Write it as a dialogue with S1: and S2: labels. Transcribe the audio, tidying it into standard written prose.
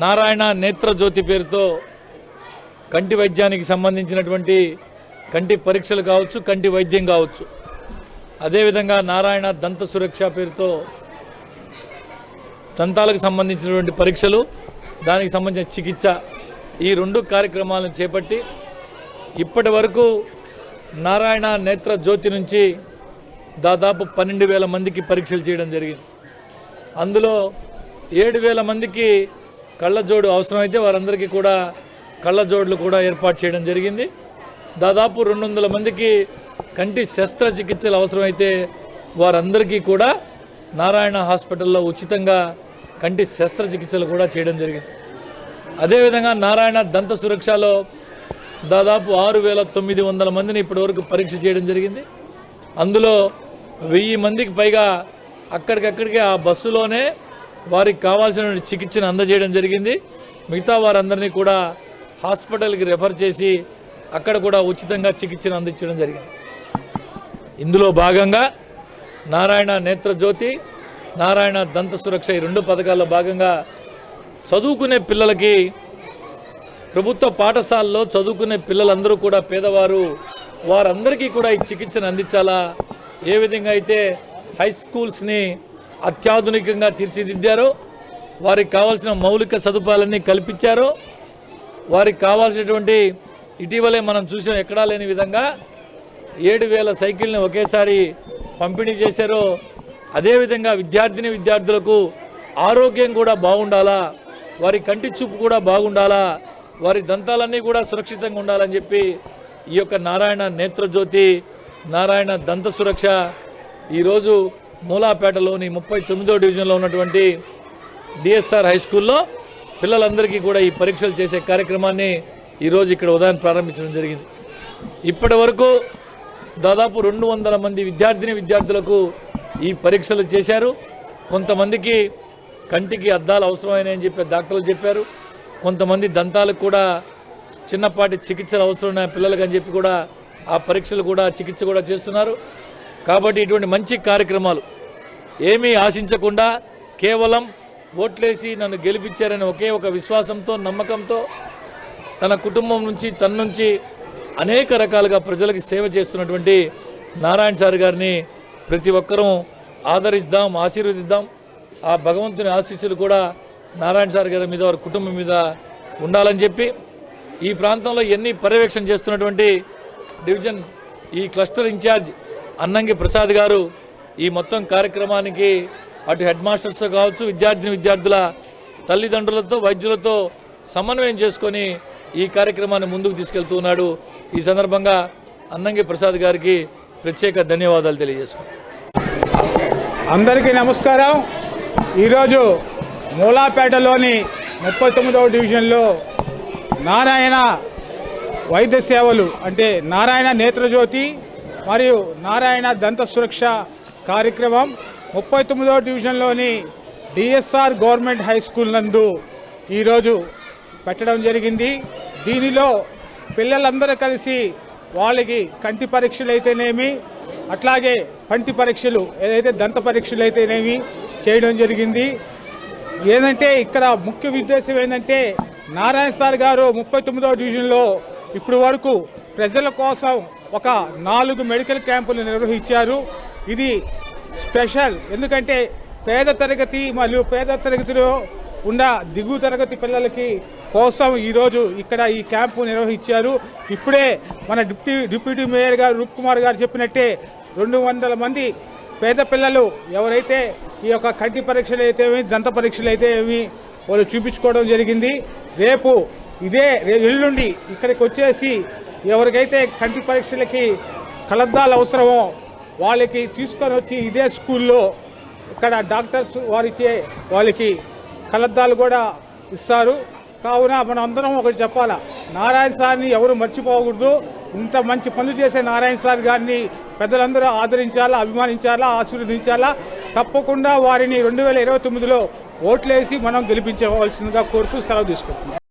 S1: నారాయణ నేత్ర జ్యోతి పేరుతో కంటి వైద్యానికి సంబంధించినటువంటి కంటి పరీక్షలు కావచ్చు, కంటి వైద్యం కావచ్చు. అదేవిధంగా నారాయణ దంత సురక్ష పేరుతో దంతాలకు సంబంధించినటువంటి పరీక్షలు, దానికి సంబంధించిన చికిత్స, ఈ రెండు కార్యక్రమాలను చేపట్టి ఇప్పటి వరకు నారాయణ నేత్ర జ్యోతి నుంచి దాదాపు 12,000 మందికి పరీక్షలు చేయడం జరిగింది. అందులో 7,000 మందికి కళ్ళజోడు అవసరమైతే వారందరికీ కూడా కళ్ళజోడులు కూడా ఏర్పాటు చేయడం జరిగింది. దాదాపు 200 మందికి కంటి శస్త్రచికిత్సలు అవసరమైతే వారందరికీ కూడా నారాయణ హాస్పిటల్లో ఉచితంగా కంటి శస్త్రచికిత్సలు కూడా చేయడం జరిగింది. అదేవిధంగా నారాయణ దంత సురక్షలో దాదాపు 6,900 మందిని ఇప్పటివరకు పరీక్ష చేయడం జరిగింది. అందులో 1000 మందికి పైగా అక్కడికక్కడికి ఆ బస్సులోనే వారికి కావాల్సిన చికిత్సను అందజేయడం జరిగింది. మిగతా వారందరినీ కూడా హాస్పిటల్కి రెఫర్ చేసి అక్కడ కూడా ఉచితంగా చికిత్సను అందించడం జరిగింది. ఇందులో భాగంగా నారాయణ నేత్ర జ్యోతి, నారాయణ దంత సురక్ష ఈ రెండు పథకాల్లో భాగంగా చదువుకునే పిల్లలకి ప్రభుత్వ పాఠశాలలో చదువుకునే పిల్లలందరూ కూడా పేదవారు, వారందరికీ కూడా ఈ చికిత్సను అందించాలా. ఏ విధంగా అయితే హై స్కూల్స్ని అత్యాధునికంగా తీర్చిదిద్దారో, వారికి కావాల్సిన మౌలిక సదుపాయాలన్నీ కల్పించారో, వారికి కావాల్సినటువంటి ఇటీవలే మనం చూసాం ఎక్కడా లేని విధంగా 7,000 సైకిల్ని ఒకేసారి పంపిణీ చేశారో, అదేవిధంగా విద్యార్థులకు ఆరోగ్యం కూడా బాగుండాలా, వారి కంటి చూపు కూడా బాగుండాలా, వారి దంతాలన్నీ కూడా సురక్షితంగా ఉండాలని చెప్పి ఈ యొక్క నారాయణ నేత్రజ్యోతి, నారాయణ దంత సురక్ష ఈరోజు మూలాపేటలోని 39వ డివిజన్లో ఉన్నటువంటి డిఎస్ఆర్ హై స్కూల్లో పిల్లలందరికీ కూడా ఈ పరీక్షలు చేసే కార్యక్రమాన్ని ఈరోజు ఇక్కడ ఉదయం ప్రారంభించడం జరిగింది. ఇప్పటి వరకు దాదాపు 200 మంది విద్యార్థులకు ఈ పరీక్షలు చేశారు. కొంతమందికి కంటికి అద్దాలు అవసరమైనని చెప్పి డాక్టర్లు చెప్పారు. కొంతమంది దంతాలకు కూడా చిన్నపాటి చికిత్సలు అవసరమైన పిల్లలకు అని చెప్పి కూడా ఆ పరీక్షలు కూడా చికిత్స కూడా చేస్తున్నారు. కాబట్టి ఇటువంటి మంచి కార్యక్రమాలు ఏమీ ఆశించకుండా కేవలం ఓట్లేసి నన్ను గెలిపించారని ఒకే ఒక విశ్వాసంతో, నమ్మకంతో తన కుటుంబం నుంచి, తన నుంచి అనేక రకాలుగా ప్రజలకు సేవ చేస్తున్నటువంటి నారాయణ సార్ గారిని ప్రతి ఒక్కరూ ఆదరిద్దాం, ఆశీర్వదిద్దాం. ఆ భగవంతుని ఆశీస్సులు కూడా నారాయణ సార్ గారి మీద, వారి కుటుంబం మీద ఉండాలని చెప్పి ఈ ప్రాంతంలో ఎన్ని పర్యవేక్షణ చేస్తున్నటువంటి డివిజన్ ఈ క్లస్టర్ ఇన్ఛార్జ్ అన్నంగి ప్రసాద్ గారు ఈ మొత్తం కార్యక్రమానికి అటు హెడ్ మాస్టర్స్ కావచ్చు, విద్యార్థుల తల్లిదండ్రులతో, వైద్యులతో సమన్వయం చేసుకొని ఈ కార్యక్రమాన్ని ముందుకు తీసుకెళ్తూ ఉన్నాడు. ఈ సందర్భంగా అన్నంగి ప్రసాద్ గారికి ప్రత్యేక ధన్యవాదాలు తెలియజేసుకున్నాను.
S2: అందరికీ నమస్కారం. ఈరోజు మూలాపేటలోని 39వ డివిజన్లో నారాయణ వైద్య సేవలు అంటే నారాయణ నేత్రజ్యోతి మరియు నారాయణ దంత సురక్ష కార్యక్రమం 39వ డివిజన్లోని డిఎస్ఆర్ గవర్నమెంట్ హై స్కూల్ నందు ఈరోజు పెట్టడం జరిగింది. దీనిలో పిల్లలందరూ కలిసి వాళ్ళకి కంటి పరీక్షలు అయితేనేమి, అట్లాగే పంటి పరీక్షలు ఏదైతే దంత పరీక్షలు అయితేనేమి చేయడం జరిగింది. ఏంటంటే ఇక్కడ ముఖ్య ఉద్దేశం ఏంటంటే నారాయణ సార్ గారు 39వ డివిజన్లో ఇప్పుడు వరకు ప్రజల కోసం ఒక 4 మెడికల్ క్యాంపులు నిర్వహించారు. ఇది స్పెషల్, ఎందుకంటే పేద తరగతి మరియు పేద తరగతిలో ఉన్న దిగువ తరగతి పిల్లలకి కోసం ఈరోజు ఇక్కడ ఈ క్యాంపు నిర్వహించారు. ఇప్పుడే మన డిప్యూటీ మేయర్ గారు రూప్ కుమార్ గారు చెప్పినట్టే 200 మంది పేద పిల్లలు ఎవరైతే ఈ యొక్క కంటి పరీక్షలు అయితే ఏమి, దంత పరీక్షలు అయితే ఏమి వాళ్ళు చూపించుకోవడం జరిగింది. రేపు ఎల్లుండి ఇక్కడికి వచ్చేసి ఎవరికైతే కంటి పరీక్షలకి కలద్దాలు అవసరమో వాళ్ళకి తీసుకొని వచ్చి ఇదే స్కూల్లో ఇక్కడ డాక్టర్స్ వాళ్ళకి కలద్దాలు కూడా ఇస్తారు. కావున మనం అందరం ఒకటి చెప్పాలా, నారాయణ సార్ని ఎవరు మర్చిపోకూడదు. ఇంత మంచి పనులు చేసే నారాయణ సార్ గారిని పెద్దలందరూ ఆదరించాలా, అభిమానించాలా, ఆశీర్వదించాలా. తప్పకుండా వారిని 2029లో ఓట్లేసి మనం గెలిపించవలసిందిగా కోరుతూ సెలవు తీసుకుంటున్నాం.